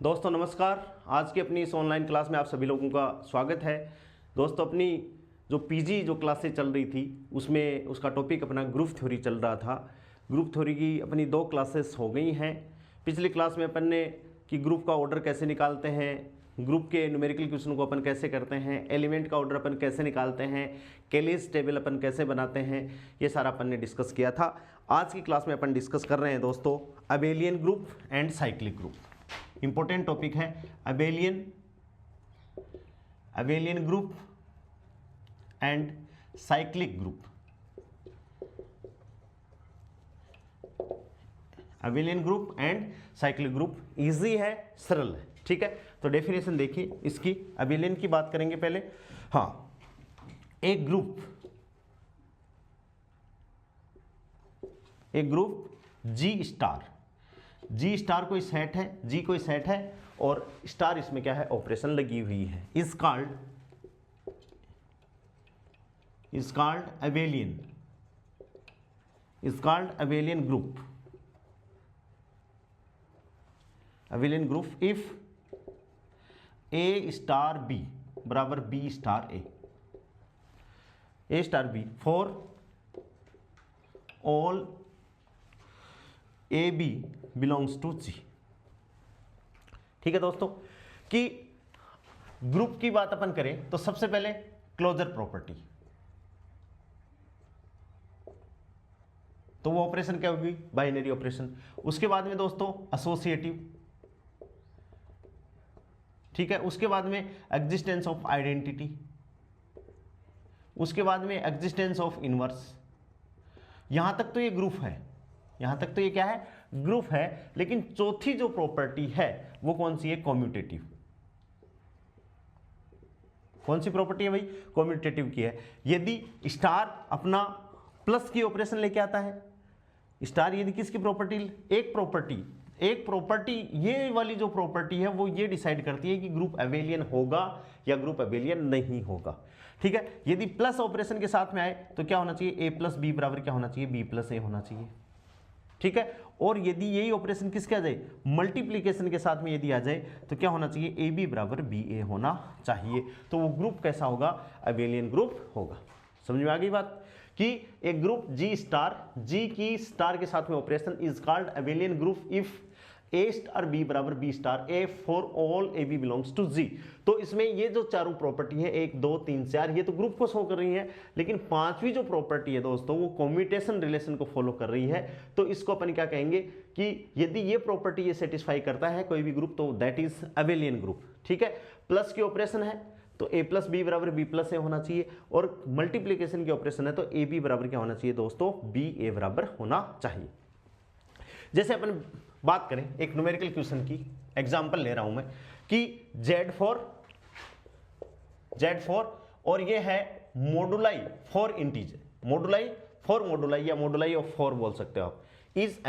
दोस्तों नमस्कार। आज की अपनी इस ऑनलाइन क्लास में आप सभी लोगों का स्वागत है। दोस्तों अपनी जो पीजी जो क्लासेस चल रही थी उसमें उसका टॉपिक अपना ग्रुप थ्योरी चल रहा था। ग्रुप थ्योरी की अपनी 2 क्लासेस हो गई हैं। पिछली क्लास में अपन ने कि ग्रुप का ऑर्डर कैसे निकालते हैं, ग्रुप के न्यूमेरिकल क्वेश्चन को अपन कैसे करते हैं, एलिमेंट का ऑर्डर अपन कैसे निकालते हैं, कैलेज टेबल अपन कैसे बनाते हैं, ये सारा अपन ने डिस्कस किया था। आज की क्लास में अपन डिस्कस कर रहे हैं दोस्तों abelian group and cyclic group. Important topic है abelian group and cyclic group. Abelian group and cyclic group easy है, सरल है, ठीक है। तो डेफिनेशन देखिए इसकी। अबेलियन की बात करेंगे पहले। हाँ, एक ग्रुप जी स्टार कोई सेट है, जी कोई सेट है और स्टार इसमें क्या है, ऑपरेशन लगी हुई है, is called abelian group if A star B बराबर B star A star B for all A B belongs to G. ठीक है दोस्तों, कि ग्रुप की बात अपन करें तो सबसे पहले क्लोजर प्रॉपर्टी, तो वो ऑपरेशन क्या होगी, बाइनरी ऑपरेशन। उसके बाद में दोस्तों एसोसिएटिव, ठीक है। उसके बाद में एग्जिस्टेंस ऑफ आइडेंटिटी, उसके बाद में एग्जिस्टेंस ऑफ इनवर्स। यहां तक तो ये ग्रुप है, यहां तक तो ये क्या है, ग्रुप है। लेकिन चौथी जो प्रॉपर्टी है वो कौन सी है, कॉम्यूटेटिव। कौन सी प्रॉपर्टी है भाई, कॉम्यूटेटिव की है। यदि स्टार अपना प्लस की ऑपरेशन लेके आता है, स्टार यदि किसकी प्रॉपर्टी, एक प्रॉपर्टी ये वाली जो प्रॉपर्टी है वो ये डिसाइड करती है कि ग्रुप अबेलियन होगा या ग्रुप अबेलियन नहीं होगा, ठीक है। यदि प्लस ऑपरेशन के साथ में आए तो क्या होना चाहिए, ए प्लस बी बराबर क्या होना चाहिए, बी प्लस ए होना चाहिए, ठीक है। और यदि यही ऑपरेशन किसके आ जाए, मल्टीप्लीकेशन के साथ में यदि आ जाए तो क्या होना चाहिए, ए बी बराबर बी ए होना चाहिए। तो वो ग्रुप कैसा होगा, अबेलियन ग्रुप होगा। समझ में आ गई बात कि एक ग्रुप जी की स्टार के साथ में operation is called abelian group if A star B बराबर B star A for all A B belongs to G. तो इसमें ये जो चारों प्रॉपर्टी है 1 2 3 4 ये तो ग्रुप को शो कर रही है, लेकिन पांचवी जो प्रॉपर्टी है दोस्तों वो कम्यूटेशन रिलेशन को फॉलो कर रही है। तो इसको अपन क्या कहेंगे कि यदि ये प्रॉपर्टी ये सेटिस्फाई करता है कोई भी ग्रुप तो दैट इज अबेलियन ग्रुप, ठीक है। प्लस की ऑपरेशन है तो ए प्लस बी बराबर बी प्लस ए होना चाहिए, और मल्टीप्लीकेशन की ऑपरेशन है तो ए बी बराबर क्या होना चाहिए दोस्तों, बी ए बराबर होना चाहिए। जैसे अपन बात करें एक न्यूमेरिकल क्वेश्चन की, एग्जांपल ले रहा हूं मैं कि Z4 और ये है मोडुलाई फॉर इंटीजर, मोडुलाई या मोडुलाई ऑफ 4 बोल सकते हो आप, इज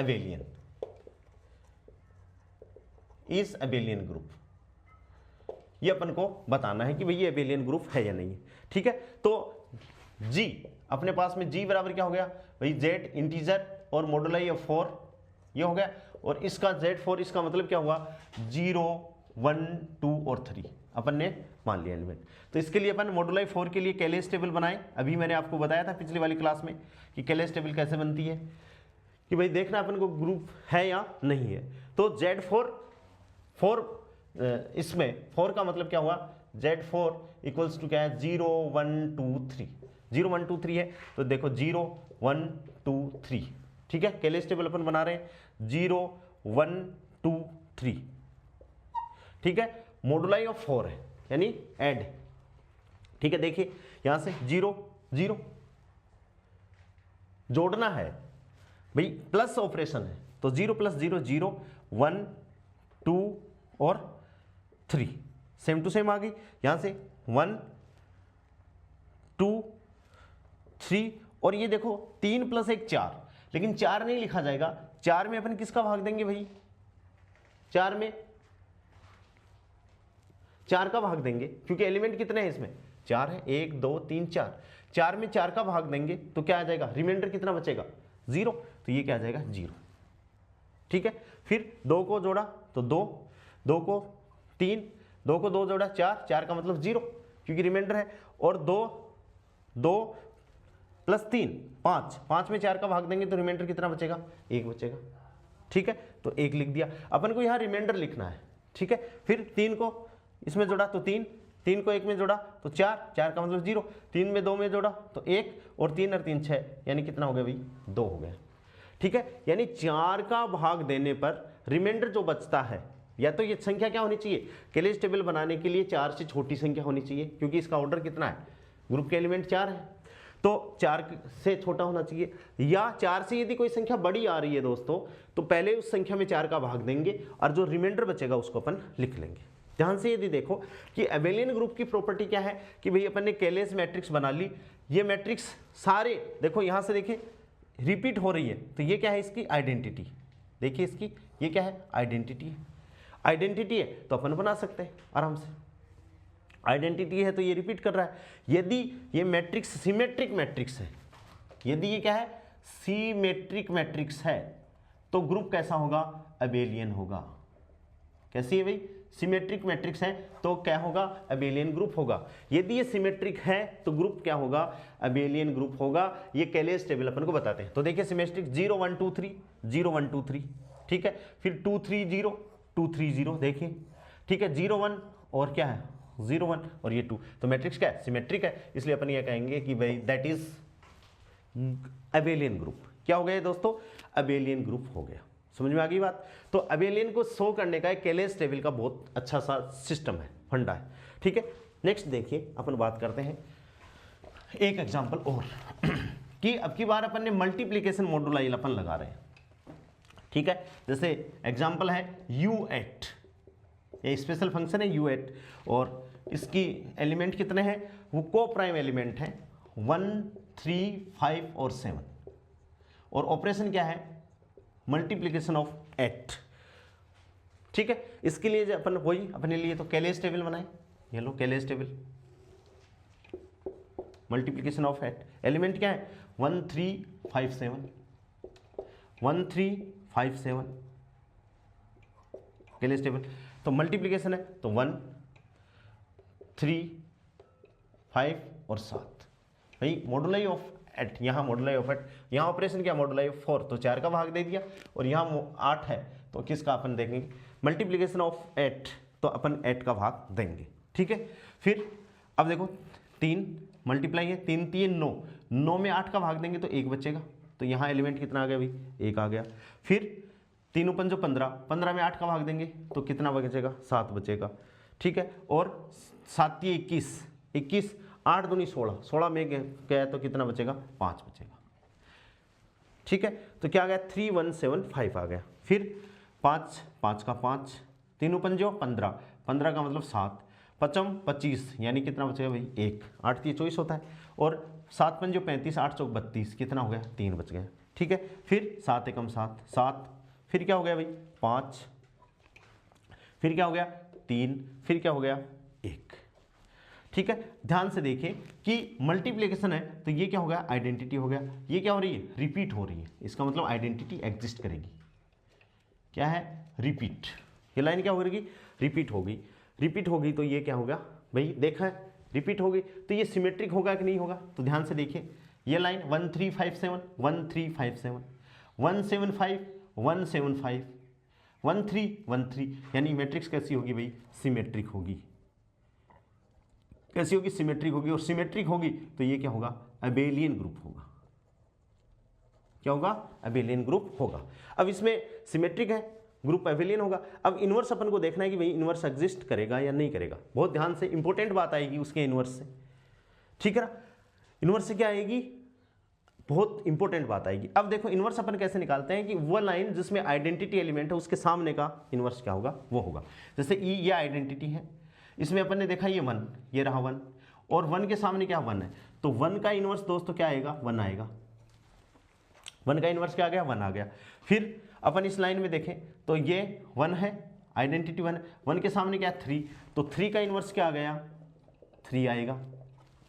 अबेलियन ग्रुप। ये अपन को बताना है कि भाई ये अबेलियन ग्रुप है या नहीं है, ठीक है। तो जी अपने पास में जी बराबर क्या हो गया भाई, Z इंटीजर और मोडुलाई ऑफ 4 ये हो गया, और इसका Z4 इसका मतलब क्या हुआ, 0 1 2 और 3 अपन ने मान लिया एलिमेंट। तो इसके लिए अपन मोडुलाई 4 के लिए कैलेज टेबल बनाए। अभी मैंने आपको बताया था पिछली वाली क्लास में कि कैलेज टेबल कैसे बनती है, कि भाई देखना अपन को ग्रुप है या नहीं है। तो Z4 इसमें 4 का मतलब क्या हुआ, Z4 इक्वल्स टू क्या है, 0 1 2 3, 0 1 2 3 है तो देखो 0 1 2 3, ठीक है। कैलेज टेबल अपन बना रहे हैं 0 1 2 3, ठीक है। मोडुलाई ऑफ 4 है यानी ऐड, ठीक है। देखिए यहां से 0 0 जोड़ना है भाई, प्लस ऑपरेशन है तो 0 प्लस 0 0 1 2 और 3 सेम टू सेम आ गई। यहां से 1 2 3 और ये देखो 3 प्लस 1 4, लेकिन 4 नहीं लिखा जाएगा, 4 में अपन किसका भाग देंगे भाई, 4 में 4 का भाग देंगे, क्योंकि एलिमेंट कितने हैं इसमें, 4 है, 1 2 3 4, 4 में 4 का भाग देंगे तो क्या आ जाएगा, रिमाइंडर कितना बचेगा 0, तो ये क्या आ जाएगा 0, ठीक है। फिर 2 को जोड़ा तो 2, 2 को 3, 2 को 2 जोड़ा 4, 4 का मतलब 0 क्योंकि रिमाइंडर है, और 2 प्लस 3 5, 5 में 4 का भाग देंगे तो रिमाइंडर कितना बचेगा, 1 बचेगा। ठीक है, तो 1 लिख दिया। अपन को यहाँ रिमाइंडर लिखना है। ठीक है, फिर 3 को इसमें जोड़ा तो 3, 3 को 1 में जोड़ा तो 4, 4 का मतलब 0, 3 में 2 में जोड़ा तो 1, और 3 और 3 6, यानी कितना हो गया भाई, 2 हो गया। ठीक है, यानी 4 का भाग देने पर रिमाइंडर जो बचता है, या तो ये संख्या क्या होनी चाहिए, कैलेज टेबल बनाने के लिए 4 से छोटी संख्या होनी चाहिए, क्योंकि इसका ऑर्डर कितना है, ग्रुप के एलिमेंट 4 है, तो 4 से छोटा होना चाहिए, या 4 से यदि कोई संख्या बड़ी आ रही है दोस्तों, तो पहले उस संख्या में 4 का भाग देंगे और जो रिमाइंडर बचेगा उसको अपन लिख लेंगे। ध्यान से यदि देखो कि एबेलियन ग्रुप की प्रॉपर्टी क्या है कि भाई अपन ने कैलेज मैट्रिक्स बना ली, ये मैट्रिक्स सारे देखो यहां से देखिए रिपीट हो रही है, तो ये क्या है, इसकी आइडेंटिटी। देखिए इसकी ये क्या है, आइडेंटिटी है। आइडेंटिटी है तो अपन बना सकते हैं आराम से, आइडेंटिटी है तो ये रिपीट कर रहा है। यदि ये मैट्रिक्स सिमेट्रिक मैट्रिक्स है, यदि ये क्या है, सिमेट्रिक मैट्रिक्स है, तो ग्रुप कैसा होगा, अबेलियन होगा। कैसी है भाई, सिमेट्रिक मैट्रिक्स है तो क्या होगा, अबेलियन ग्रुप होगा। यदि ये सिमेट्रिक है तो ग्रुप क्या होगा, अबेलियन ग्रुप होगा। ये कैलेज टेबल अपन को बताते हैं। तो देखिए सिमेट्रिक 0 1 2 3 0 1 2 3, ठीक है, फिर 2 3 0 2 3 0, देखिए ठीक है, 0 1 और क्या है 0 1 और ये 2, तो मैट्रिक्स क्या है, सिमेट्रिक है, इसलिए अपन ये कहेंगे कि भाई दैट इज अबेलियन ग्रुप। क्या हो गया दोस्तों, अबेलियन ग्रुप हो गया। समझ में आ गई बात। तो अबेलियन को शो करने का एक कैलेज टेबल का बहुत अच्छा सा सिस्टम है, फंडा है। ठीक है, नेक्स्ट देखिए अपन बात करते हैं एक एग्जांपल और कि अब की बार अपन ने मल्टीप्लिकेशन मॉड्यूलाइल अपन लगा रहे हैं। ठीक है, जैसे एग्जांपल है u8, ये स्पेशल फंक्शन है u8 और इसकी एलिमेंट कितने हैं, वो को प्राइम एलिमेंट है 1 3 5 और 7, और ऑपरेशन क्या है, मल्टीप्लिकेशन ऑफ 8। ठीक है, इसके लिए अपन वही अपने लिए तो कैलेज टेबल बनाए, ये लो कैलेज टेबल, मल्टीप्लिकेशन ऑफ 8, एलिमेंट क्या है 1 3 5 7 1 3 5 7, कैलेज टेबल। तो मल्टीप्लिकेशन है तो 1 3 5 और 7, भाई मॉडुलाई ऑफ 8, यहाँ मॉडुलाई ऑफ 8, यहाँ ऑपरेशन क्या मॉडुलाई ऑफ 4, तो 4 का भाग दे दिया, और यहाँ 8 है तो किसका अपन देखेंगे, मल्टीप्लिकेशन ऑफ 8, तो अपन 8 का भाग देंगे। ठीक है, फिर अब देखो 3 मल्टीप्लाई है, 3 3 9, 9 में 8 का भाग देंगे तो 1 बचेगा, तो यहाँ एलिमेंट कितना आ गया भाई, 1 आ गया। फिर 3 5 15, 15 में 8 का भाग देंगे तो कितना बचेगा, 7 बचेगा। ठीक है, और 7 21, 21 8 दूनी 16, 16 में गया तो कितना बचेगा, 5 बचेगा। ठीक है, तो क्या आ गया 3 1 7 5 आ गया। फिर 5 5 का 5, 3 5 15, 15 का मतलब 7, 5 25, यानी कितना बचेगा भाई 1, 8 3 24 होता है, और 7 5 35, 8 4 32, कितना हो गया 3 बच गया। ठीक है, फिर 7 1 7 7, फिर क्या हो गया भाई 5, फिर क्या हो गया 3, फिर क्या हो गया 1। ठीक है, ध्यान से देखिए कि मल्टीप्लिकेशन है तो ये क्या हो गया, आइडेंटिटी हो गया। ये क्या हो रही है, रिपीट हो रही है, इसका मतलब आइडेंटिटी एग्जिस्ट करेगी। क्या है, रिपीट, ये लाइन क्या होगी, रिपीट होगी। रिपीट होगी तो ये क्या होगा भाई, देखा है रिपीट होगी तो ये सिमेट्रिक होगा कि नहीं होगा, तो ध्यान से देखिए ये लाइन 1 3 5 7 1 3 5 7 1 7 5 1 7 5 1 3 1 3, यानी मैट्रिक्स कैसी होगी भाई, सिमेट्रिक होगी। कैसी होगी, सिमेट्रिक होगी, और सिमेट्रिक होगी तो ये क्या होगा, अबेलियन ग्रुप होगा। क्या होगा, अबेलियन ग्रुप होगा। अब इसमें सिमेट्रिक है, ग्रुप अबेलियन होगा। अब इनवर्स अपन को देखना है कि भाई इनवर्स एग्जिस्ट करेगा या नहीं करेगा। बहुत ध्यान से, इंपॉर्टेंट बात आएगी उसके इनवर्स से। ठीक है ना, इनवर्स से क्या आएगी, बहुत इंपॉर्टेंट बात आएगी। अब देखो इनवर्स अपन कैसे निकालते हैं कि वो लाइन जिसमें आइडेंटिटी एलिमेंट है उसके सामने का इनवर्स क्या होगा, वो होगा। जैसे ये आइडेंटिटी है, इसमें अपन ने देखा ये 1, ये रहा 1, और 1 के सामने क्या 1 है, तो 1 का इनवर्स दोस्तों क्या आएगा, 1 आएगा। 1 का इनवर्स क्या आ गया, 1 आ गया। फिर अपन इस लाइन में देखें तो ये 1 है, आइडेंटिटी 1 है, 1 के सामने क्या 3, तो 3 का इनवर्स क्या आ गया, 3 आएगा।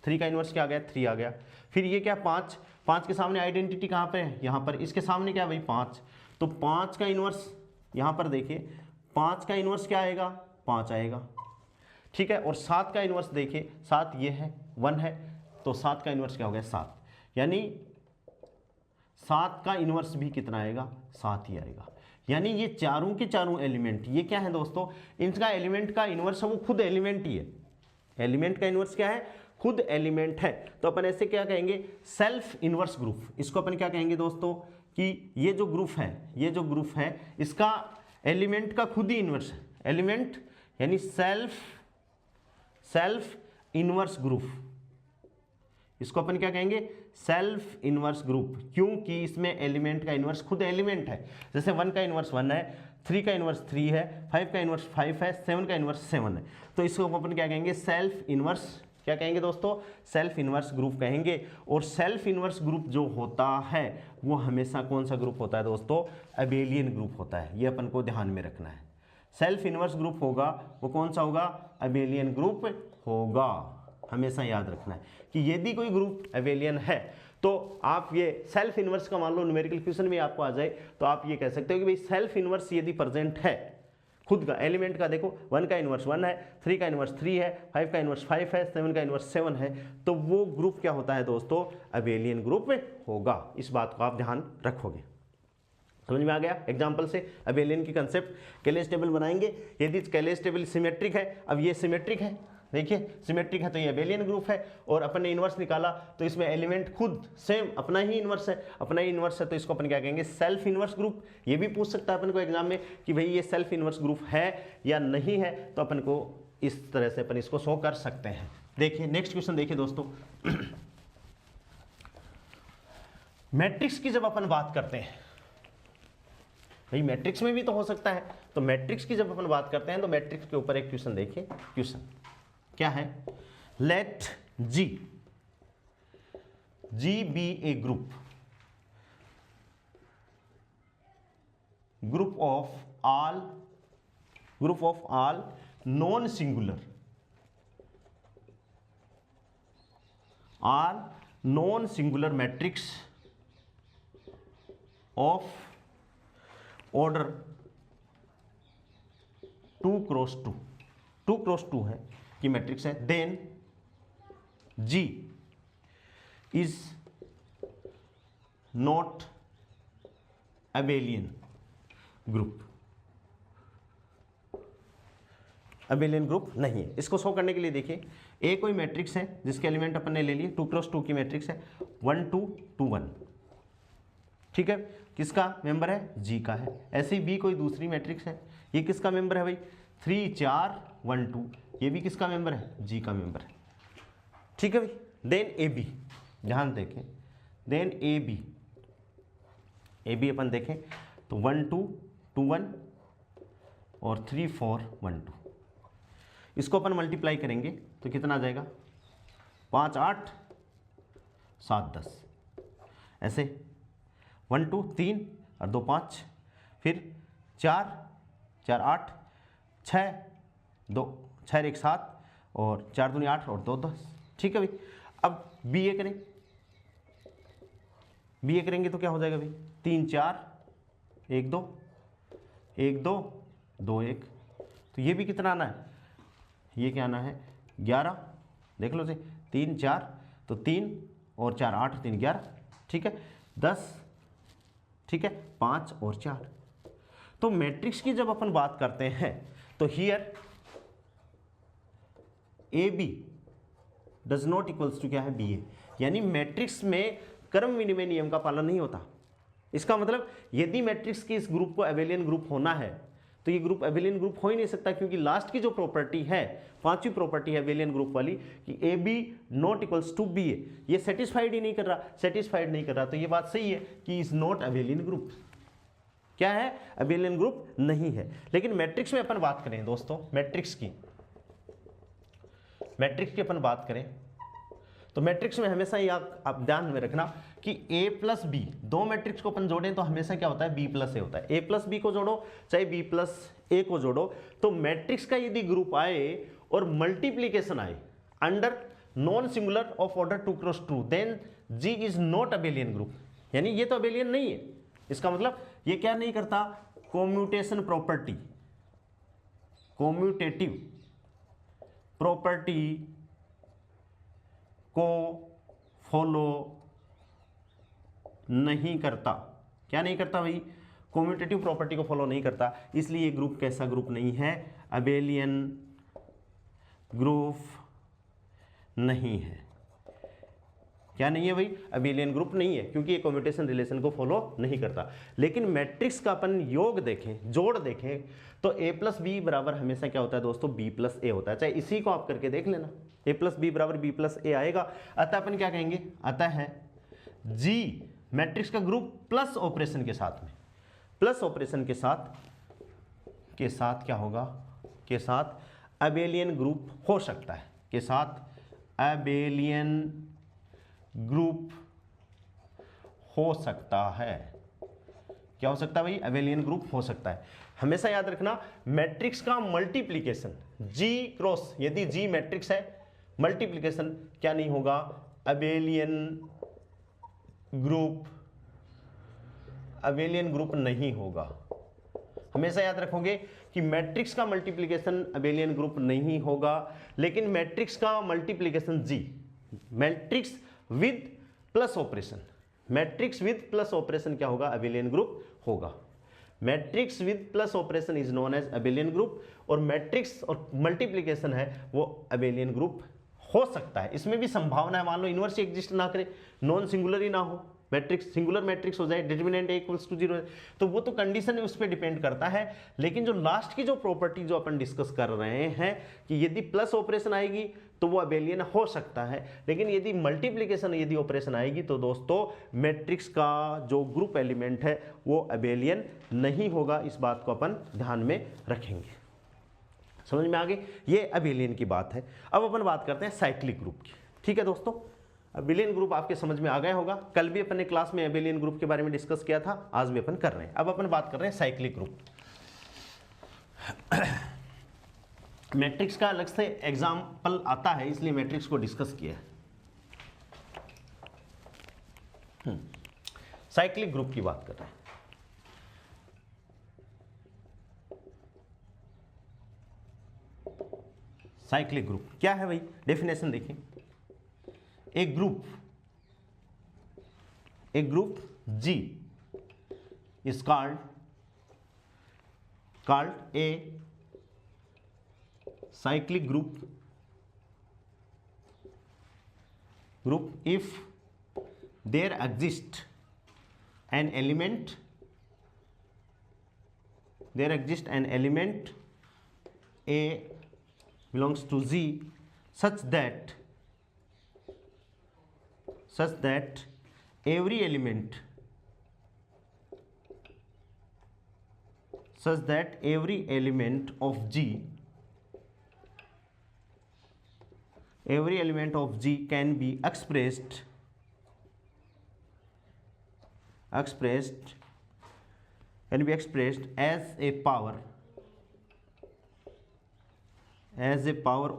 3 का इनवर्स क्या आ गया, 3 आ गया। फिर ये क्या 5, 5 के सामने आइडेंटिटी कहाँ पे है, यहाँ पर, इसके सामने क्या है भाई 5, तो 5 का इनवर्स यहाँ पर देखिए 5 का इन्वर्स क्या आएगा, 5 आएगा, ठीक है। और 7 का इन्वर्स देखिए, 7 ये है, 1 है, तो 7 का इन्वर्स क्या हो गया, 7, यानी 7 का इन्वर्स भी कितना आएगा, 7 ही आएगा। यानी ये चारों के चारों एलिमेंट, ये क्या है दोस्तों, इनका एलिमेंट का इन्वर्स है वो खुद एलिमेंट ही है। एलिमेंट का इन्वर्स क्या है, खुद एलिमेंट है। तो अपन ऐसे क्या कहेंगे, सेल्फ इन्वर्स ग्रुप। इसको अपन क्या कहेंगे दोस्तों कि ये जो ग्रुप है, ये जो ग्रुप है इसका एलिमेंट का खुद ही इन्वर्स है। एलिमेंट यानी सेल्फ इन्वर्स ग्रुप, इसको अपन क्या कहेंगे, सेल्फ इन्वर्स ग्रुप, क्योंकि इसमें एलिमेंट का इन्वर्स खुद एलिमेंट है। जैसे 1 का इन्वर्स 1 है, 3 का इन्वर्स 3 है, 5 का इन्वर्स 5 है, 7 का इन्वर्स 7 है। तो इसको अपन क्या कहेंगे, सेल्फ इन्वर्स, क्या कहेंगे दोस्तों, सेल्फ इन्वर्स ग्रुप कहेंगे। और सेल्फ इन्वर्स ग्रुप जो होता है वो हमेशा कौन सा ग्रुप होता है दोस्तों, अबेलियन ग्रुप होता है। ये अपन को ध्यान में रखना है। सेल्फ इन्वर्स ग्रुप होगा वो कौन सा होगा, अबेलियन ग्रुप होगा। हमेशा याद रखना है कि यदि कोई ग्रुप अबेलियन है तो आप ये सेल्फ इन्वर्स का मान लो न्यूमेरिकल क्वेश्चन में आपको आ जाए तो आप ये कह सकते हो कि भाई सेल्फ इन्वर्स यदि प्रेजेंट है, खुद का एलिमेंट का देखो, 1 का इन्वर्स 1 है, 3 का इन्वर्स 3 है, 5 का इन्वर्स 5 है, 7 का इन्वर्स 7 है, तो वो ग्रुप क्या होता है दोस्तों, अबेलियन ग्रुप में होगा। इस बात को आप ध्यान रखोगे। समझ में आ गया। एग्जाम्पल से अबेलियन की कंसेप्ट, कैलेज टेबल बनाएंगे। यदि कैलेज टेबल सिमेट्रिक है, अब ये सिमेट्रिक है, देखिए सिमेट्रिक है तो ये अबेलियन ग्रुप है, और अपन ने इन्वर्स निकाला तो इसमें एलिमेंट खुद सेम अपना ही इन्वर्स है, अपना ही इन्वर्स है, तो इसको अपन क्या कहेंगे, सेल्फ इन्वर्स ग्रुप। ये भी पूछ सकता है अपन को एग्जाम में कि भाई ये सेल्फ इन्वर्स ग्रुप है या नहीं है, तो अपन को इस तरह से अपन इसको शो कर सकते हैं। देखिए नेक्स्ट क्वेश्चन देखिए दोस्तों, मैट्रिक्स की जब अपन बात करते हैं, भाई मैट्रिक्स में भी तो हो सकता है, तो मैट्रिक्स की जब अपन बात करते हैं तो मैट्रिक्स के ऊपर एक क्वेश्चन देखिए। क्वेश्चन क्या है, let G be a group of all non singular matrix of order 2x2 है कि मैट्रिक्स है, then G is not abelian group. Abelian group नहीं है। इसको शो करने के लिए देखिए, ए कोई मैट्रिक्स है जिसके एलिमेंट अपन ने ले लिए, 2x2 की मैट्रिक्स है, 1 2 2 1, ठीक है, किसका मेंबर है, जी का है। ऐसे ही बी कोई दूसरी मैट्रिक्स है, ये किसका मेंबर है भाई, 3 4 1 2, ये भी किसका मेंबर है, जी का मेंबर है, ठीक है भाई। देन ए बी, ध्यान देखें, देन ए बी अपन देखें तो 1 2 2 1 और 3 4 1 2, इसको अपन मल्टीप्लाई करेंगे तो कितना आ जाएगा, 5 8 7 10, ऐसे 1 2 3 और 2 5, फिर 4 4 8 6 2 6 1 7 और 4 दूनी 8 और 2 10, ठीक है भाई। अब बी ए करें, बी ए करेंगे तो क्या हो जाएगा भाई, 3 4 1 2 1 2 2 1, तो ये भी कितना आना है, ये क्या आना है 11, देख लो से 3 4 तो 3 और 4 8 3 11, ठीक है, 10, ठीक है, 5 और 4। तो मैट्रिक्स की जब अपन बात करते हैं तो here A B does not equals to क्या है, बी ए, यानी मैट्रिक्स में क्रम विनिमय नियम का पालन नहीं होता। इसका मतलब यदि मैट्रिक्स के इस ग्रुप को अबेलियन ग्रुप होना है तो ये ग्रुप अबेलियन ग्रुप हो ही नहीं सकता, क्योंकि लास्ट की जो प्रॉपर्टी है, पांचवी प्रॉपर्टी है अबेलियन ग्रुप वाली कि A B not equals to B A, ये सेटिस्फाइड ही नहीं कर रहा, सेटिस्फाइड नहीं कर रहा, तो ये बात सही है कि इज नॉट अबेलियन ग्रुप, क्या है, अबेलियन ग्रुप नहीं है। लेकिन मैट्रिक्स में अपन बात करें दोस्तों, मैट्रिक्स की अपन बात करें तो मैट्रिक्स में हमेशा ये आप ध्यान में रखना कि a प्लस बी, दो मैट्रिक्स को अपन जोड़ें तो हमेशा क्या होता है, b प्लस ए होता है। a प्लस बी को जोड़ो चाहे b प्लस ए को जोड़ो, तो मैट्रिक्स का यदि ग्रुप आए और मल्टीप्लीकेशन आए under non singular of order 2x2, then g is not abelian group, यानी ये तो अबेलियन नहीं है। इसका मतलब ये क्या नहीं करता, कॉम्यूटेशन प्रॉपर्टी, कॉम्यूटेटिव प्रॉपर्टी को फॉलो नहीं करता। क्या नहीं करता भाई? कॉम्यूटेटिव प्रॉपर्टी को फॉलो नहीं करता, इसलिए ये ग्रुप कैसा ग्रुप नहीं है? अबेलियन ग्रुप नहीं है। क्या नहीं है भाई? अबेलियन ग्रुप नहीं है, क्योंकि ये कम्यूटेशन रिलेशन को फॉलो नहीं करता। लेकिन मैट्रिक्स का अपन योग देखें, जोड़ देखें, तो a प्लस बी बराबर हमेशा क्या होता है दोस्तों? b प्लस ए होता है। चाहे इसी को आप करके देख लेना, a प्लस बी बराबर b प्लस ए आएगा। अतः अपन क्या कहेंगे? अतः है g मैट्रिक्स का ग्रुप प्लस ऑपरेशन के साथ में, प्लस ऑपरेशन के साथ क्या होगा? के साथ अबेलियन ग्रुप हो सकता है, के साथ अबेलियन ग्रुप हो सकता है। क्या हो सकता है भाई? अबेलियन ग्रुप हो सकता है। हमेशा याद रखना, मैट्रिक्स का मल्टीप्लिकेशन G क्रॉस, यदि G मैट्रिक्स है, मल्टीप्लिकेशन क्या नहीं होगा? अबेलियन ग्रुप नहीं होगा। हमेशा याद रखोगे कि मैट्रिक्स का मल्टीप्लिकेशन अबेलियन ग्रुप नहीं होगा, लेकिन मैट्रिक्स का multiplication G, matrix with plus operation, matrix with plus operation क्या होगा? अबेलियन ग्रुप होगा। Matrix with plus operation is known as abelian group, और मैट्रिक्स और मल्टीप्लिकेशन है वो अबेलियन ग्रुप हो सकता है। इसमें भी संभावना है, मान लो इनवर्स एग्जिस्ट ना करे, नॉन सिंगुलर ही ना हो, मैट्रिक्स सिंगुलर मैट्रिक्स हो जाए, डिटरमिनेंट इक्वल्स टू 0, तो वो तो कंडीशन उस पर डिपेंड करता है। लेकिन जो लास्ट की जो प्रॉपर्टी जो अपन डिस्कस कर रहे हैं कि यदि प्लस ऑपरेशन आएगी तो वो अबेलियन हो सकता है, लेकिन यदि मल्टीप्लिकेशन यदि ऑपरेशन आएगी तो दोस्तों मैट्रिक्स का जो ग्रुप एलिमेंट है वो अबेलियन नहीं होगा। इस बात को अपन ध्यान में रखेंगे। समझ में आ गई? ये अबेलियन की बात है। अब अपन बात करते हैं साइक्लिक ग्रुप की। ठीक है दोस्तों, अबेलियन ग्रुप आपके समझ में आ गया होगा। कल भी अपन ने क्लास में अबेलियन ग्रुप के बारे में डिस्कस किया था, आज भी अपन कर रहे हैं। अब अपन बात कर रहे हैं साइक्लिक ग्रुप। मैट्रिक्स का अलग से एग्जाम्पल आता है, इसलिए मैट्रिक्स को डिस्कस किया है। साइक्लिक ग्रुप की बात कर रहे हैं। साइक्लिक ग्रुप क्या है भाई? डेफिनेशन देखिए, एक group G is called a cyclic group if there exists an element A belongs to Z such that every element of G can be expressed as a power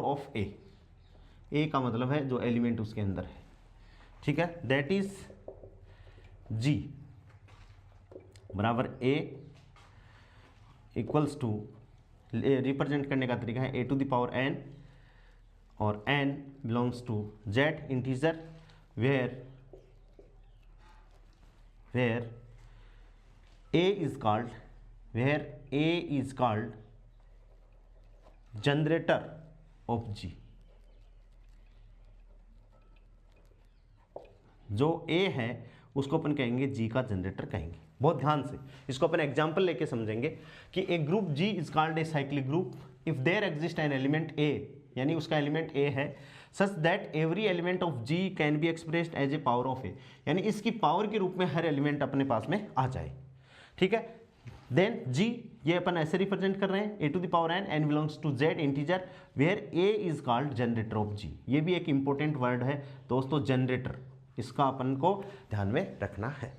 of A, ए का मतलब है जो element उसके अंदर है। ठीक है, that is G बराबर A इक्वल्स टू, रिप्रेजेंट करने का तरीका है a to the power n, और n belongs to z integer, where a is called generator of G। जो A है उसको अपन कहेंगे G का जनरेटर कहेंगे। बहुत ध्यान से इसको अपन एग्जांपल लेके समझेंगे कि एक group G is called a cyclic group if there exist an element A, यानी उसका एलिमेंट A है, such that every element of G can be expressed as a power of A, यानी इसकी पावर के रूप में हर एलिमेंट अपने पास में आ जाए। ठीक है, देन G ये अपन ऐसे रिप्रेजेंट कर रहे हैं a to the power n belongs to z integer, where a is called generator of G। ये भी एक इंपॉर्टेंट वर्ड है दोस्तों, जनरेटर, इसका अपन को ध्यान में रखना है।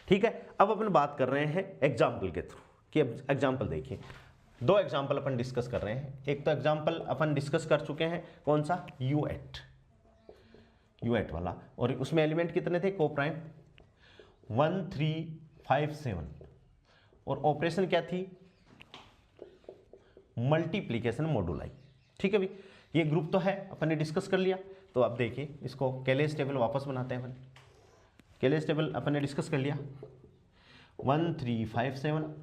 ठीक है, अब अपन बात कर रहे हैं एग्जाम्पल के थ्रू कि एग्जाम्पल देखिए, दो एग्जाम्पल अपन डिस्कस कर रहे हैं। एक तो एग्जाम्पल अपन डिस्कस कर चुके हैं, कौन सा? यूएट वाला, और उसमें एलिमेंट कितने थे? कोप्राइम। 1357 और ऑपरेशन क्या थी, मल्टीप्लीकेशन मॉडुलाई। ठीक है भाई, ये ग्रुप तो है, अपन ने डिस्कस कर लिया। तो अब देखिए इसको कैलेज टेबल वापस बनाते हैं अपन। कैलेज टेबल अपन ने डिस्कस कर लिया, 1357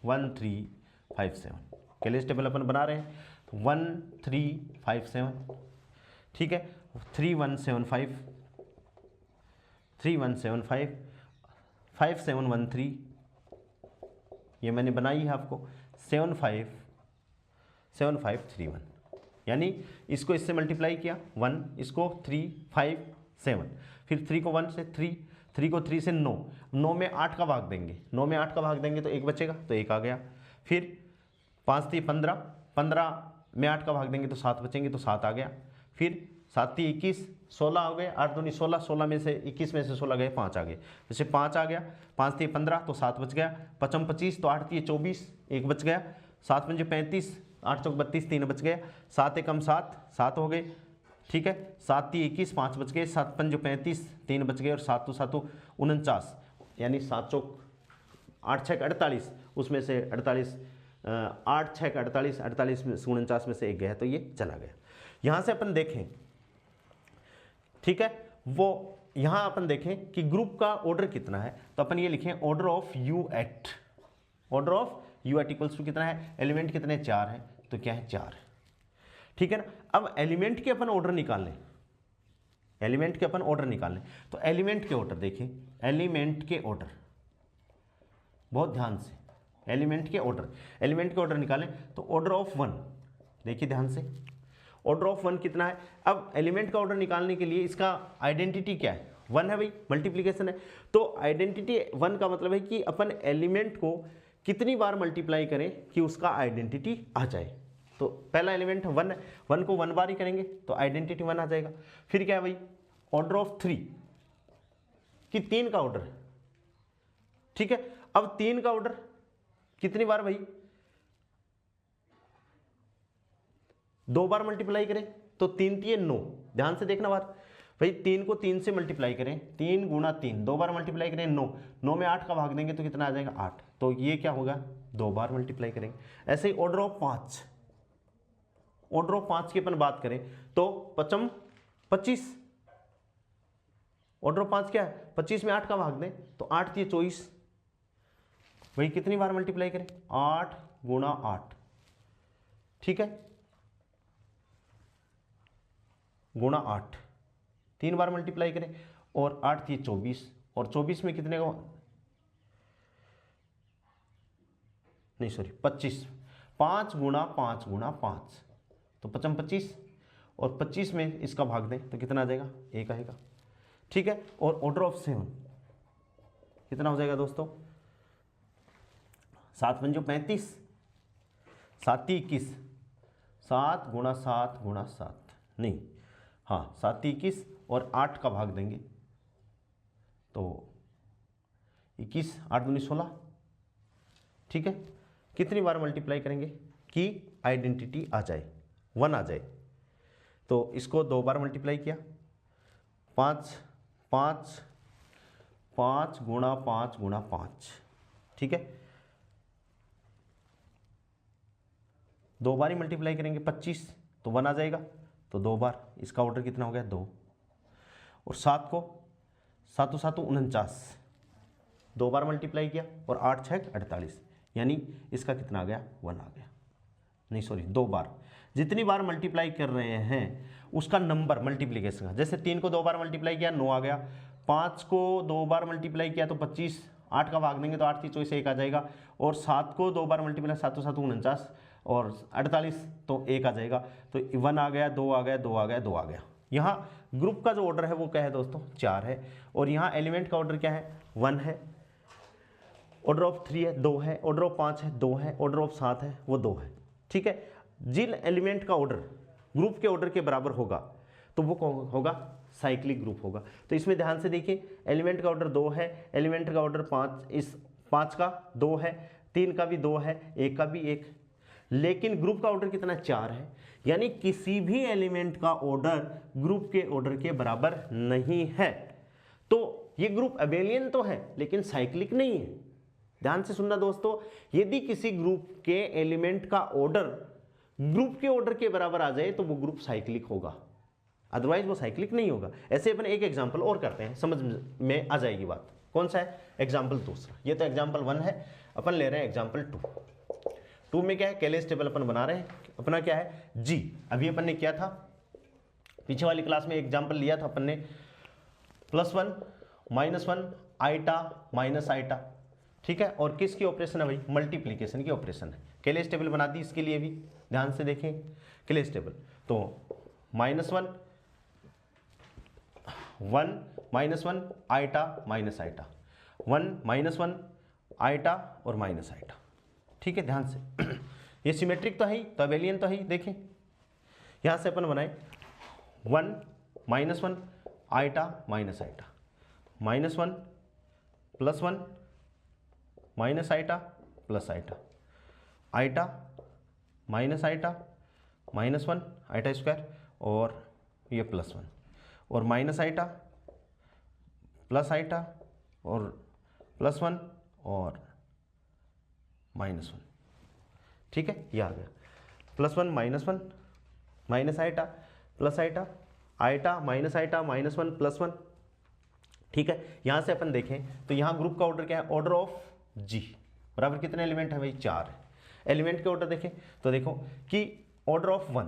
1357 कैलेज टेबल अपन बना रहे हैं। तो 1357, ठीक है, 3175 3175 5713, ये मैंने बनाई है आपको, 7531, यानी इसको इससे मल्टीप्लाई किया 1, इसको 3 5 7, फिर 3 को 1 से 3 को 3 से 9 में 8 का भाग देंगे, 9 में 8 का भाग देंगे तो 1 बचेगा, तो 1 आ गया। फिर 5 3 15, 15 में 8 का भाग देंगे तो 7 बचेंगे, तो 7 आ गया। फिर 7 3 21, 16 हो गए, 8 दूनी 16, 16 में से 21 में से 16 गए, 5 आ गए, जैसे 5 आ गया, 5 3 15 तो 7 बच गया, 5 25 तो 8 3 24, 1 बच गया, 7 5 35, 8 चौक 32, 3 बच गया, 7 1 7, 7 हो गए, ठीक है, 7 3 21, 5 बच गए, 7 5 35, 3 बच गए, और 7 2 7 49, यानी 7 चौक 8 6 48, उसमें से 48, 8 6 48, 48 में 49 में से 1 गया, तो ये चला गया। यहाँ से अपन देखें, ठीक है, वो यहाँ अपन देखें कि ग्रुप का ऑर्डर कितना है, तो अपन ये लिखें order of U eight, order of U eight equals to कितना है, एलिमेंट कितने 4 हैं, तो क्या है 4, ठीक है ना। अब एलिमेंट के अपन ऑर्डर निकाल लें, एलिमेंट के अपन ऑर्डर निकाल लें, तो एलिमेंट के ऑर्डर देखिए, एलिमेंट के ऑर्डर, बहुत ध्यान से, एलिमेंट के ऑर्डर निकालें, तो ऑर्डर ऑफ 1, देखिए ध्यान से, ऑर्डर ऑफ 1 कितना है। अब एलिमेंट का ऑर्डर निकालने के लिए इसका आइडेंटिटी क्या है, 1 है भाई, मल्टीप्लिकेशन है, तो आइडेंटिटी 1 का मतलब है कि अपन एलिमेंट को कितनी बार मल्टीप्लाई करें कि उसका आइडेंटिटी आ जाए। तो पहला एलिमेंट 1 है, 1 को 1 बार ही करेंगे तो आइडेंटिटी 1 आ जाएगा। फिर क्या है भाई, ऑर्डर ऑफ 3 कि 3 का ऑर्डर, ठीक है। अब 3 का ऑर्डर कितनी बार भाई, 2 बार मल्टीप्लाई करें, तो 3 3 9, ध्यान से देखना बार भाई, 3 को 3 से मल्टीप्लाई करें, 3 गुणा 3, 2 बार मल्टीप्लाई करें 9 में 8 का भाग देंगे तो कितना आ जाएगा 8, तो ये क्या होगा 2 बार मल्टीप्लाई करेंगे। ऐसे ही ऑर्डर ऑफ 5, ऑर्डर ऑफ 5 की अपन बात करें तो 5 25, ऑर्डर ऑफ 5 क्या है, 25 में 8 का भाग दें तो 8 3 24, भाई कितनी बार मल्टीप्लाई करें, 8 गुणा 8, ठीक है, गुणा 8, 3 बार मल्टीप्लाई करें, और 8 3 24, और 24 में कितने का, नहीं सॉरी 25, 5 गुणा 5 गुणा 5, तो 5 25, और 25 में इसका भाग दें तो कितना आ जाएगा 1 आएगा, ठीक है। और ऑर्डर ऑफ 7 कितना हो जाएगा दोस्तों, 7 5 35, 7 3 21, 7 गुणा 7 गुणा 7, नहीं हाँ 7 3 21, और 8 का भाग देंगे तो 21, 8 दूनी 16, ठीक है। कितनी बार मल्टीप्लाई करेंगे कि आइडेंटिटी आ जाए, 1 आ जाए, तो इसको 2 बार मल्टीप्लाई किया, 5 5 5 गुणा 5 गुणा 5, ठीक है, 2 बार ही मल्टीप्लाई करेंगे 25, तो 1 आ जाएगा, तो 2 बार, इसका ऑर्डर कितना हो गया 2, और 7 को 7 7 49, 2 बार मल्टीप्लाई किया, और 8 6 48, यानी इसका कितना आ गया 1 आ गया, नहीं सॉरी 2 बार, जितनी बार मल्टीप्लाई कर रहे हैं उसका नंबर मल्टीप्लीकेशन का, जैसे 3 को 2 बार मल्टीप्लाई किया 9 आ गया, 5 को 2 बार मल्टीप्लाई किया तो 25, 8 का भाग देंगे तो 8 3 24 1 आ जाएगा, और 7 को 2 बार मल्टीप्लाई 7 7 49, और 48 तो 1 आ जाएगा, तो 1 आ गया, 2 आ गया, 2 आ गया, 2 आ गया। यहाँ ग्रुप का जो ऑर्डर है वो क्या है दोस्तों 4 है, और यहाँ एलिमेंट का ऑर्डर क्या है 1 है, ऑर्डर ऑफ 3 है 2 है, ऑर्डर ऑफ 5 है 2 है, ऑर्डर ऑफ 7 है वो 2 है, ठीक है। जिन एलिमेंट का ऑर्डर ग्रुप के ऑर्डर के बराबर होगा तो वो होगा साइक्लिक ग्रुप होगा। तो इसमें ध्यान से देखिए, एलिमेंट का ऑर्डर 2 है, एलिमेंट का ऑर्डर 5, इस 5 का 2 है, 3 का भी 2 है, 1 का भी 1, लेकिन ग्रुप का ऑर्डर कितना 4 है, यानी किसी भी एलिमेंट का ऑर्डर ग्रुप के ऑर्डर के बराबर नहीं है। तो ये ग्रुप अबेलियन तो है लेकिन साइक्लिक नहीं है। ध्यान से सुनना दोस्तों, यदि किसी ग्रुप के एलिमेंट का ऑर्डर ग्रुप के ऑर्डर के बराबर आ जाए तो वो ग्रुप साइक्लिक होगा, अदरवाइज वो साइक्लिक नहीं होगा। ऐसे अपन एक एग्जांपल और करते हैं, समझ में आ जाएगी बात। कौन सा है? एग्जांपल दूसरा। ये तो एग्जांपल 1 है, अपन ले रहे हैं एग्जांपल 2 में क्या है, कैलेस टेबल अपन बना रहे हैं। अपना क्या है? जी। अभी अपन ने किया था, पीछे वाली क्लास में एग्जांपल लिया था अपन ने, +1 -1 आइटा माइनस आइटा, ठीक है। और किसकी ऑपरेशन है भाई? मल्टीप्लीकेशन की ऑपरेशन है। कैलेस टेबल बना दी इसके लिए भी, ध्यान से देखें कैलेस टेबल। तो -1 1 आइटा माइनस आइटा, 1 -1 आइटा और माइनस आइटा, ठीक है। ध्यान से ये सिमेट्रिक तो है ही, तो अबेलियन तो है ही। देखें यहां से अपन बनाए 1 -1 iota minus iota, -1 +1 minus iota plus iota, iota minus iota -1 iota square और ये +1 और माइनस आइटा प्लस आइटा और +1 और -1, ठीक है। ये आ गया +1 -1 minus iota plus iota, iota minus iota -1 +1, ठीक है। यहां से अपन देखें तो यहां ग्रुप का ऑर्डर क्या है? ऑर्डर ऑफ जी बराबर कितने एलिमेंट है भाई? 4 है। एलिमेंट के ऑर्डर देखें तो देखो कि ऑर्डर ऑफ 1,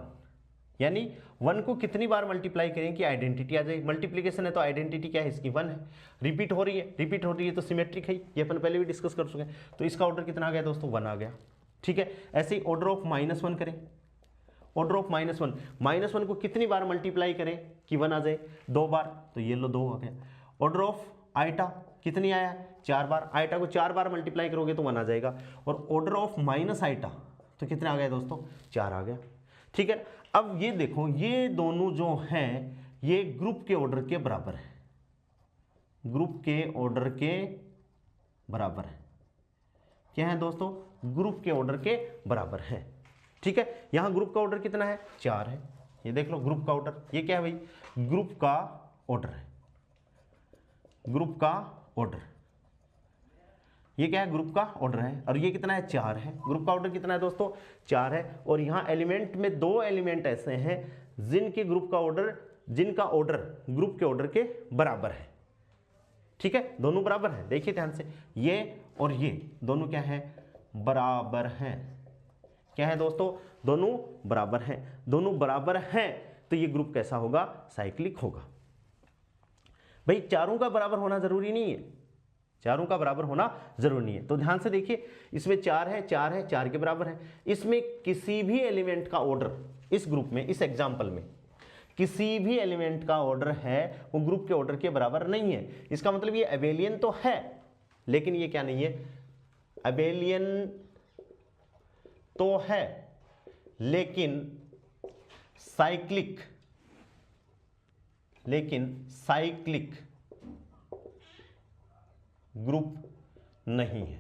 यानी 1 को कितनी बार मल्टीप्लाई करें कि आइडेंटिटी आ जाए। मल्टीप्लिकेशन है तो आइडेंटिटी क्या है इसकी? 1 है। रिपीट हो रही है तो सिमेट्रिक है, ये अपन पहले भी डिस्कस कर चुके हैं। तो इसका ऑर्डर कितना आ गया दोस्तों? 1 आ गया, ठीक है। ऐसे ही ऑर्डर ऑफ -1 करें, ऑर्डर ऑफ -1 को कितनी बार मल्टीप्लाई करें कि 1 आ जाए? 2 बार, तो ये लो 2 आ गया। ऑर्डर ऑफ आइटा कितनी आया? 4 बार। आइटा को 4 बार मल्टीप्लाई करोगे तो 1 आ जाएगा। और ऑर्डर ऑफ माइनस आइटा तो कितने आ गया दोस्तों? 4 आ गया, ठीक है। अब ये देखो, ये दोनों जो हैं ये ग्रुप के ऑर्डर के बराबर है, ग्रुप के ऑर्डर के बराबर है। क्या है दोस्तों? ग्रुप के ऑर्डर के बराबर है, ठीक है। यहां ग्रुप का ऑर्डर कितना है? 4 है। ये देख लो ग्रुप का ऑर्डर, ये क्या है भाई? ग्रुप का ऑर्डर है, ग्रुप का ऑर्डर, ये क्या है? ग्रुप का ऑर्डर है। और ये कितना है? 4 है। ग्रुप का ऑर्डर कितना है दोस्तों? 4 है। और यहां एलिमेंट में 2 एलिमेंट ऐसे हैं जिनके ग्रुप का ऑर्डर, जिनका ऑर्डर ग्रुप के ऑर्डर के बराबर है, ठीक है। दोनों बराबर है, देखिए ध्यान से, ये और ये दोनों क्या है? बराबर हैं। क्या है दोस्तों? दोनों बराबर हैं। दोनों बराबर हैं तो ये ग्रुप कैसा होगा? साइक्लिक होगा। भाई चारों का बराबर होना जरूरी नहीं है, चारों का बराबर होना जरूरी नहीं है। तो ध्यान से देखिए, इसमें 4 है, 4 है, 4 के बराबर है। इसमें किसी भी एलिमेंट का ऑर्डर, इस ग्रुप में, इस एग्जांपल में किसी भी एलिमेंट का ऑर्डर है वो ग्रुप के ऑर्डर के बराबर नहीं है। इसका मतलब ये अबेलियन तो है लेकिन ये क्या नहीं है? अबेलियन तो है लेकिन साइक्लिक, ग्रुप नहीं है।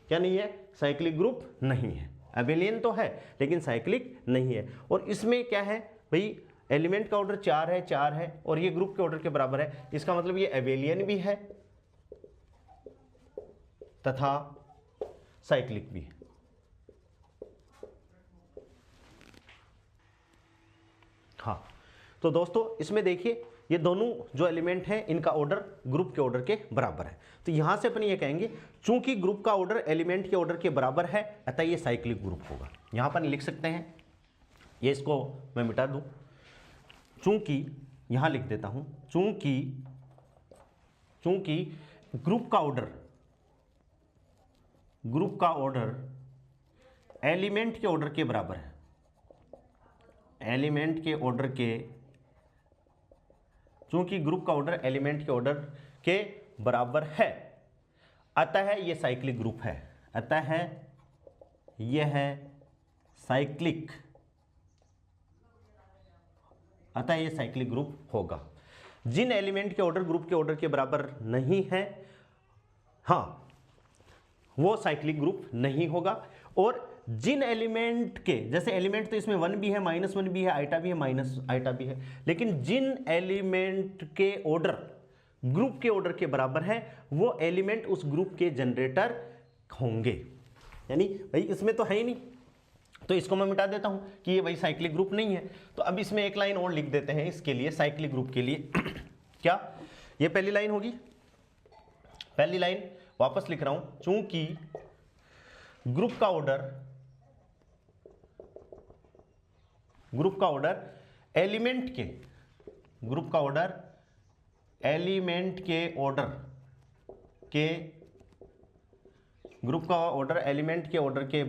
क्या नहीं है? साइक्लिक ग्रुप नहीं है। अबेलियन तो है लेकिन साइक्लिक नहीं है। और इसमें क्या है भाई? एलिमेंट का ऑर्डर 4 है, 4 है और ये ग्रुप के ऑर्डर के बराबर है। इसका मतलब ये अबेलियन भी है तथा साइक्लिक भी है। हाँ, तो दोस्तों इसमें देखिए ये दोनों जो एलिमेंट हैं इनका ऑर्डर ग्रुप के ऑर्डर के बराबर है। तो यहां से अपन ये कहेंगे चूंकि ग्रुप का ऑर्डर एलिमेंट के ऑर्डर के बराबर है अतः ये साइक्लिक ग्रुप होगा। यहां पर लिख सकते हैं, ये इसको मैं मिटा दूं, चूंकि यहां लिख देता हूं, चूंकि ग्रुप का ऑर्डर एलिमेंट के ऑर्डर के बराबर है, एलिमेंट के ऑर्डर के, चूंकि ग्रुप का ऑर्डर एलिमेंट के ऑर्डर के बराबर है अतः ये साइक्लिक ग्रुप है, अतः यह है साइक्लिक, अतः ये साइक्लिक ग्रुप होगा। जिन एलिमेंट के ऑर्डर ग्रुप के ऑर्डर के बराबर नहीं है, हाँ, वो साइक्लिक ग्रुप नहीं होगा। और जिन एलिमेंट के, जैसे एलिमेंट तो इसमें 1 भी है, -1 भी है, आइटा भी है, माइनस आइटा भी है, लेकिन जिन एलिमेंट के ऑर्डर ग्रुप के ऑर्डर के बराबर है वो एलिमेंट उस ग्रुप के जनरेटर होंगे। यानी भाई इसमें तो है ही नहीं, तो इसको मैं मिटा देता हूं कि ये भाई साइक्लिक ग्रुप नहीं है। तो अब इसमें एक लाइन और लिख देते हैं इसके लिए, साइक्लिक ग्रुप के लिए। क्या ये पहली लाइन होगी? पहली लाइन वापस लिख रहा हूं, चूंकि ग्रुप का ऑर्डर एलिमेंट के ऑर्डर के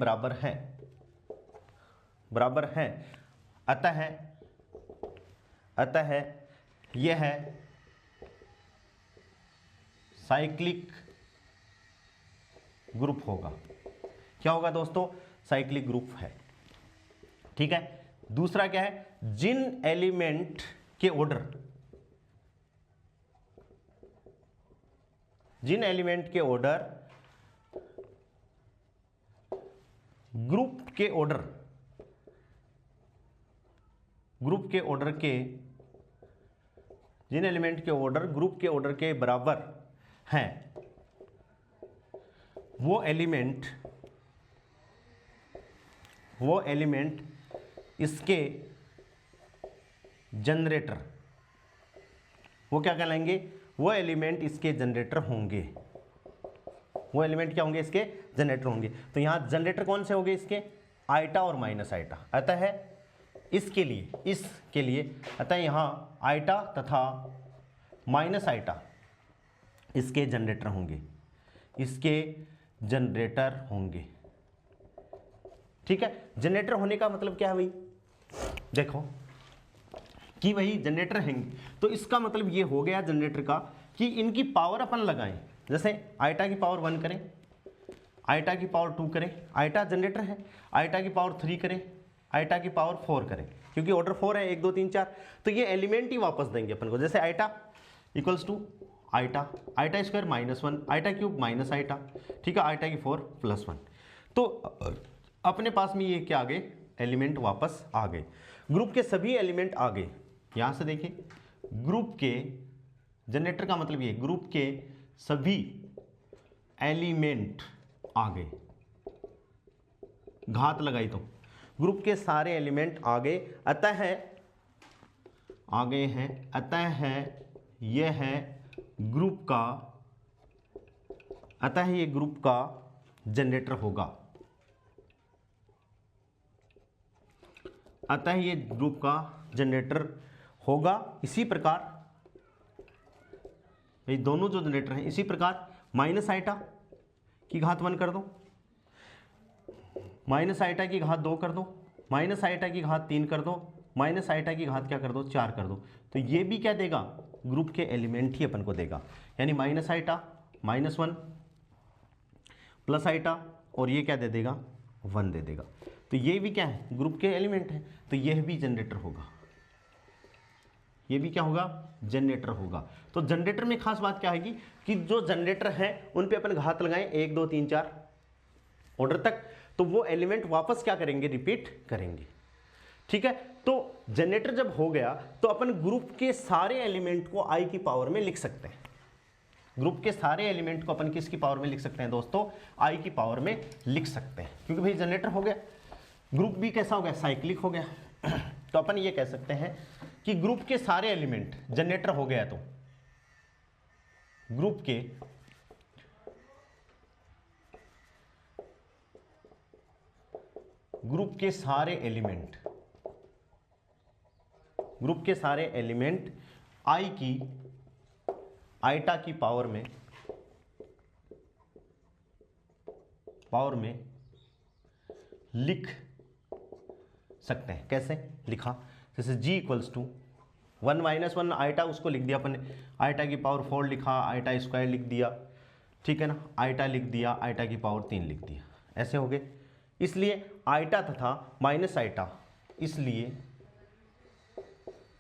बराबर है, अतः यह है साइक्लिक ग्रुप होगा। क्या होगा दोस्तों? साइक्लिक ग्रुप है। ठीक है। दूसरा क्या है? जिन एलिमेंट के ऑर्डर ग्रुप के ऑर्डर के बराबर हैं, वो एलिमेंट इसके जनरेटर, वो क्या कहलाएंगे? वो एलिमेंट इसके जनरेटर होंगे। वो एलिमेंट क्या होंगे? इसके जनरेटर होंगे। तो यहां जनरेटर कौन से होंगे? इसके आइटा और माइनस आइटा। अतः इसके लिए अतः यहां आइटा तथा माइनस आइटा इसके जनरेटर होंगे। ठीक है। जनरेटर होने का मतलब क्या है भाई? देखो कि वही जनरेटर हैं, तो इसका मतलब ये हो गया जनरेटर का कि इनकी पावर अपन लगाएं। जैसे आइटा की पावर 1 करें, आइटा की पावर 2 करें, आइटा जनरेटर है, आइटा की पावर 3 करें, आइटा की पावर 4 करें, क्योंकि ऑर्डर 4 है, 1 2 3 4, तो ये एलिमेंट ही वापस देंगे अपन को। जैसे iota equals to iota square -1, iota cube minus iota, ठीक है, आइटा की 4 +1। तो अपने पास में ये क्या आ गए? एलिमेंट वापस आ गए। ग्रुप के सभी एलिमेंट आ गए। यहां से देखिए, ग्रुप के जनरेटर का मतलब ये ग्रुप के सभी एलिमेंट आ गए। घात लगाई तो ग्रुप के सारे एलिमेंट आ गए, अतः यह है ग्रुप का जनरेटर होगा। इसी प्रकार ये दोनों जो जनरेटर हैं, इसी प्रकार माइनस आइटा की घात 1 कर दो, माइनस आइटा की घात 2 कर दो, माइनस आइटा की घात 3 कर दो, माइनस आइटा की घात क्या कर दो? 4 कर दो। तो ये भी क्या देगा? ग्रुप के एलिमेंट ही अपन को देगा। यानी माइनस आइटा -1 प्लस आइटा, और ये क्या दे देगा? 1 दे देगा। तो ये भी क्या है? ग्रुप के एलिमेंट है। तो यह भी जनरेटर होगा। ये भी क्या होगा? जनरेटर होगा। तो जनरेटर में खास बात क्या है कि जो जनरेटर है उन पे अपन घात लगाएं 1 2 3 4 ऑर्डर तक, तो वो एलिमेंट वापस क्या करेंगे? रिपीट करेंगे। ठीक है। तो जनरेटर जब हो गया तो अपन ग्रुप के सारे एलिमेंट को आई की पावर में लिख सकते हैं। ग्रुप के सारे एलिमेंट को अपन किसकी पावर में लिख सकते हैं दोस्तों? आई की पावर में लिख सकते हैं, क्योंकि भाई जनरेटर हो गया, ग्रुप भी कैसा हो गया? साइक्लिक हो गया। तो अपन ये कह सकते हैं कि ग्रुप के सारे एलिमेंट जनरेटर हो गया, तो ग्रुप के सारे एलिमेंट आइटा की पावर में लिख सकते हैं। कैसे लिखा? जैसे g इक्वल्स टू 1 - 1 आइटा, उसको लिख दिया अपन ने, आइटा की पावर 4 लिखा, आइटा स्क्वायर लिख दिया, ठीक है ना, आइटा लिख दिया, आइटा की पावर 3 लिख दिया, ऐसे हो गए। इसलिए आइटा तथा माइनस आइटा, इसलिए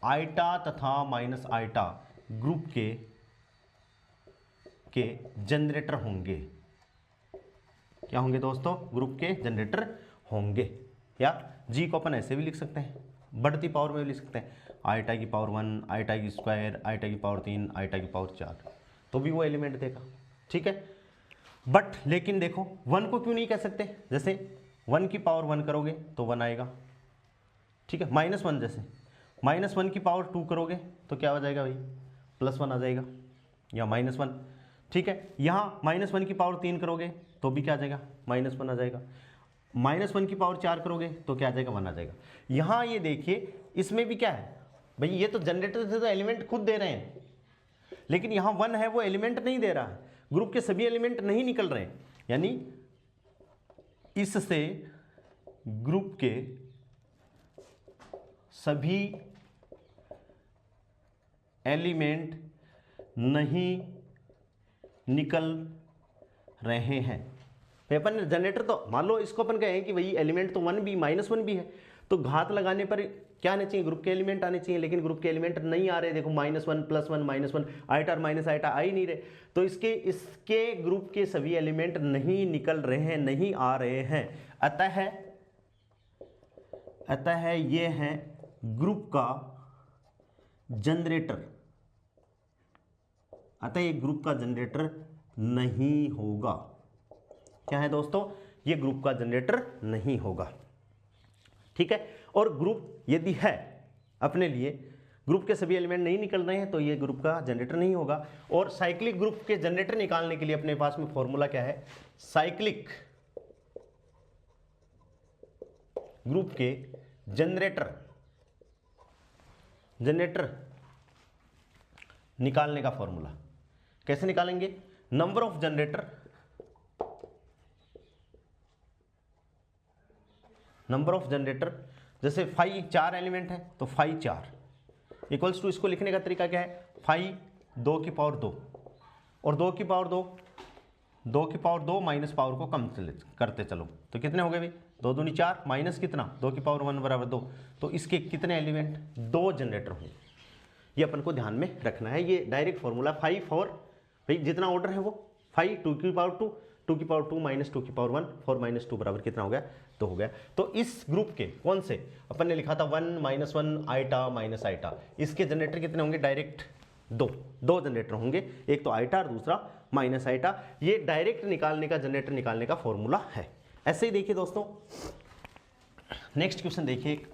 आइटा तथा माइनस आइटा ग्रुप के जनरेटर होंगे। क्या होंगे दोस्तों? ग्रुप के जनरेटर होंगे। या जी को अपन ऐसे भी लिख सकते हैं, बढ़ती पावर में भी लिख सकते हैं, आईटा की पावर 1, आईटा की स्क्वायर, आईटा की पावर 3, आईटा की पावर 4, तो भी वो एलिमेंट देगा। ठीक है, बट लेकिन देखो 1 को क्यों नहीं कह सकते, जैसे 1 की पावर 1 करोगे तो 1 आएगा। ठीक है, -1 जैसे -1 की पावर 2 करोगे तो क्या हो जाएगा भाई, +1 आ जाएगा या -1। ठीक है, यहाँ -1 की पावर 3 करोगे तो भी क्या आ जाएगा, -1 आ जाएगा। -1 की पावर 4 करोगे तो क्या आ जाएगा, 1 आ जाएगा। यहाँ ये देखिए इसमें भी क्या है भाई, ये तो जनरेटर से तो एलिमेंट खुद दे रहे हैं, लेकिन यहाँ 1 है वो एलिमेंट नहीं दे रहा है, ग्रुप के सभी एलिमेंट नहीं निकल रहे हैं, यानी इससे ग्रुप के सभी एलिमेंट नहीं निकल रहे हैं। अपन जनरेटर तो मान लो इसको अपन कहें कि भाई एलिमेंट तो 1 भी -1 भी है, तो घात लगाने पर क्या आने चाहिए, ग्रुप के एलिमेंट आने चाहिए, लेकिन ग्रुप के एलिमेंट नहीं आ रहे। देखो -1 +1 -1 आइटा और माइनस आइटा आ ही नहीं रहे, तो इसके ग्रुप के सभी एलिमेंट नहीं निकल रहे हैं, नहीं आ रहे हैं। अतः ये है ग्रुप का जनरेटर, अतः ये ग्रुप का जनरेटर नहीं होगा। क्या है दोस्तों, ये ग्रुप का जनरेटर नहीं होगा। ठीक है, और ग्रुप यदि है अपने लिए, ग्रुप के सभी एलिमेंट नहीं निकल रहे हैं, तो ये ग्रुप का जनरेटर नहीं होगा। और साइक्लिक ग्रुप के जनरेटर निकालने के लिए अपने पास में फॉर्मूला क्या है, साइक्लिक ग्रुप के जनरेटर निकालने का फॉर्मूला कैसे निकालेंगे, नंबर ऑफ जनरेटर जैसे फाई 4 एलिमेंट है तो फाई 4 इक्वल्स टू, इसको लिखने का तरीका क्या है, फाई 2 की पावर 2 और 2 की पावर 2 माइनस पावर को कम करते चलो, तो कितने हो गए भाई, 2 दूनी 4 माइनस कितना, 2 की पावर 1 बराबर 2, तो इसके कितने एलिमेंट, 2 जनरेटर होंगे। ये अपन को ध्यान में रखना है, ये डायरेक्ट फॉर्मूला 5 4 भाई जितना ऑर्डर है वो 5 2 की पावर 2 2 की पावर 2 माइनस 2 की पावर 1 4 माइनस 2 बराबर कितना हो गया, 2 हो गया। तो इस ग्रुप के कौन से अपन ने लिखा था 1 -1 आइटा माइनस आइटा, इसके जनरेटर कितने होंगे, डायरेक्ट 2 जनरेटर होंगे, एक तो आइटा और दूसरा माइनस आइटा। ये डायरेक्ट निकालने का, जनरेटर निकालने का फॉर्मूला है। ऐसे ही देखिए दोस्तों, नेक्स्ट क्वेश्चन देखिए,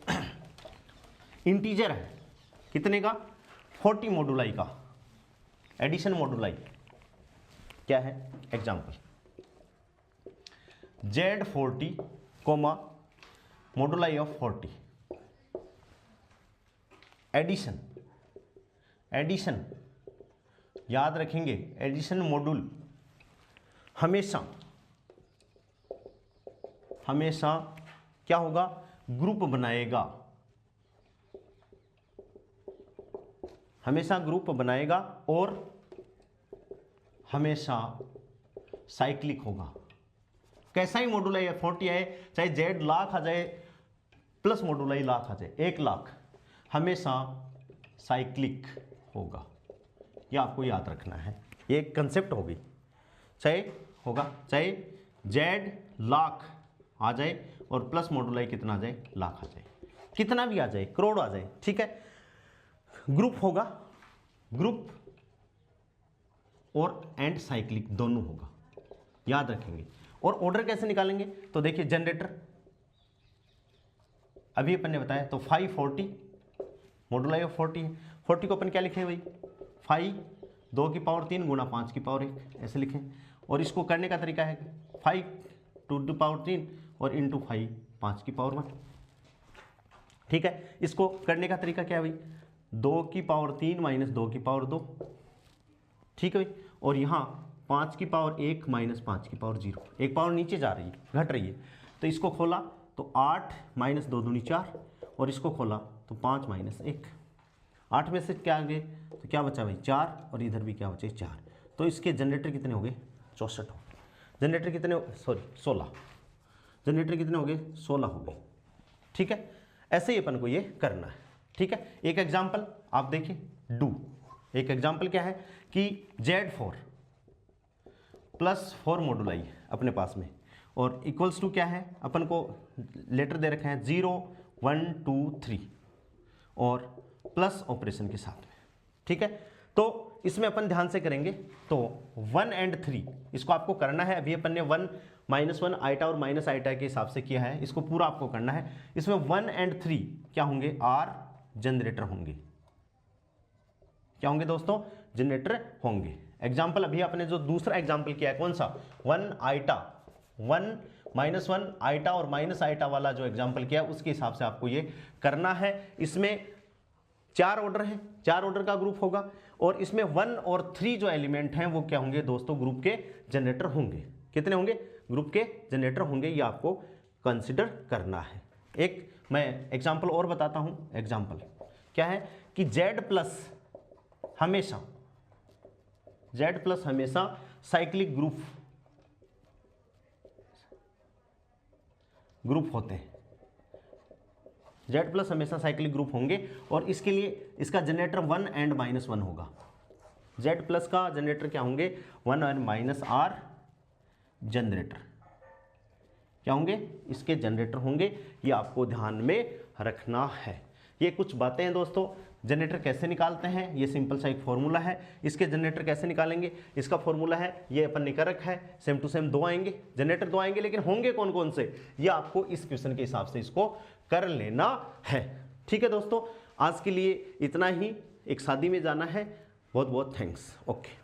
इंटीजर है कितने का, 40 मॉडुलाई का, एडिशन मॉडुलाई क्या है, example Z40 comma modulo of 40, addition याद रखेंगे, एडिशन मॉड्यूल हमेशा क्या होगा, ग्रुप बनाएगा, हमेशा ग्रुप बनाएगा और हमेशा साइक्लिक होगा। कैसा ही मॉडुलाई 40 है, चाहे Z लाख आ जाए प्लस मॉडुलाई लाख आ जाए, 1 लाख, हमेशा साइक्लिक होगा। यह आपको याद रखना है, ये एक कंसेप्ट होगी, चाहे Z लाख आ जाए और प्लस मॉडुलाई कितना आ जाए, लाख आ जाए, कितना भी आ जाए, करोड़ आ जाए, ठीक है, ग्रुप होगा, ग्रुप और एंड साइक्लिक दोनों होगा, याद रखेंगे। और ऑर्डर कैसे निकालेंगे, तो देखिए जनरेटर अभी अपन ने बताया, तो 5 40 मॉडुलाई ऑफ 40 है, 40 को अपन क्या लिखें भाई, 5 2 की पावर 3 गुणा 5 की पावर 1 ऐसे लिखें। और इसको करने का तरीका है 5 2 की पावर 3 और इंटू 5 5 की पावर 1, ठीक है। इसको करने का तरीका क्या है भाई, 2 की पावर 3 माइनस 2 की पावर 2, ठीक है भाई। और यहाँ 5 की पावर 1 माइनस 5 की पावर 0, एक पावर नीचे जा रही है, घट रही है, तो इसको खोला तो 8 माइनस 2 दूनी 4 और इसको खोला तो 5 माइनस 1, 8 में से क्या आ गए, तो क्या बचा भाई 4 और इधर भी क्या बचे 4, तो इसके जनरेटर कितने हो गए 64 हो गए, जनरेटर कितने 16, जनरेटर कितने हो गए 16 हो गए, ठीक है। ऐसे ही अपन को ये करना है, ठीक है। एक एग्जाम्पल आप देखिए, एक एग्जाम्पल क्या है कि Z4 +4 मॉडुलाई अपने पास में और इक्वल्स टू क्या है, अपन को लेटर दे रखे हैं 0 1 2 3 और प्लस ऑपरेशन के साथ में, ठीक है। तो इसमें अपन ध्यान से करेंगे तो 1 and 3 इसको आपको करना है। अभी अपन ने 1 -1 आइटा और माइनस आइटा के हिसाब से किया है, इसको पूरा आपको करना है। इसमें 1 and 3 क्या होंगे, आर जनरेटर होंगे। क्या होंगे दोस्तों, जनरेटर होंगे। एग्जाम्पल अभी आपने जो दूसरा एग्जाम्पल किया है, कौन सा, 1 आइटा 1 -1 आइटा और माइनस आइटा वाला जो एग्जाम्पल किया है, उसके हिसाब से आपको ये करना है। इसमें 4 ऑर्डर है, 4 ऑर्डर का ग्रुप होगा और इसमें 1 और 3 जो एलिमेंट हैं वो क्या होंगे दोस्तों, ग्रुप के जनरेटर होंगे। कितने होंगे, ग्रुप के जनरेटर होंगे, ये आपको कंसिडर करना है। एक मैं एग्जाम्पल और बताता हूं। एग्जाम्पल क्या है कि Z+ हमेशा साइक्लिक ग्रुप होते हैं। Z+ हमेशा साइक्लिक ग्रुप होंगे और इसके लिए इसका जनरेटर 1 and -1 होगा। Z+ का जनरेटर क्या होंगे, 1 and -R जनरेटर क्या होंगे, इसके जनरेटर होंगे। ये आपको ध्यान में रखना है। ये कुछ बातें हैं दोस्तों। जनरेटर कैसे निकालते हैं, ये सिंपल सा एक फॉर्मूला है। इसके जनरेटर कैसे निकालेंगे, इसका फॉर्मूला है, ये अपन ने कर रखा है। सेम टू सेम 2 आएंगे, जनरेटर 2 आएंगे, लेकिन होंगे कौन कौन से, ये आपको इस क्वेश्चन के हिसाब से इसको कर लेना है। ठीक है दोस्तों, आज के लिए इतना ही। एक शादी में जाना है। बहुत बहुत थैंक्स। ओके।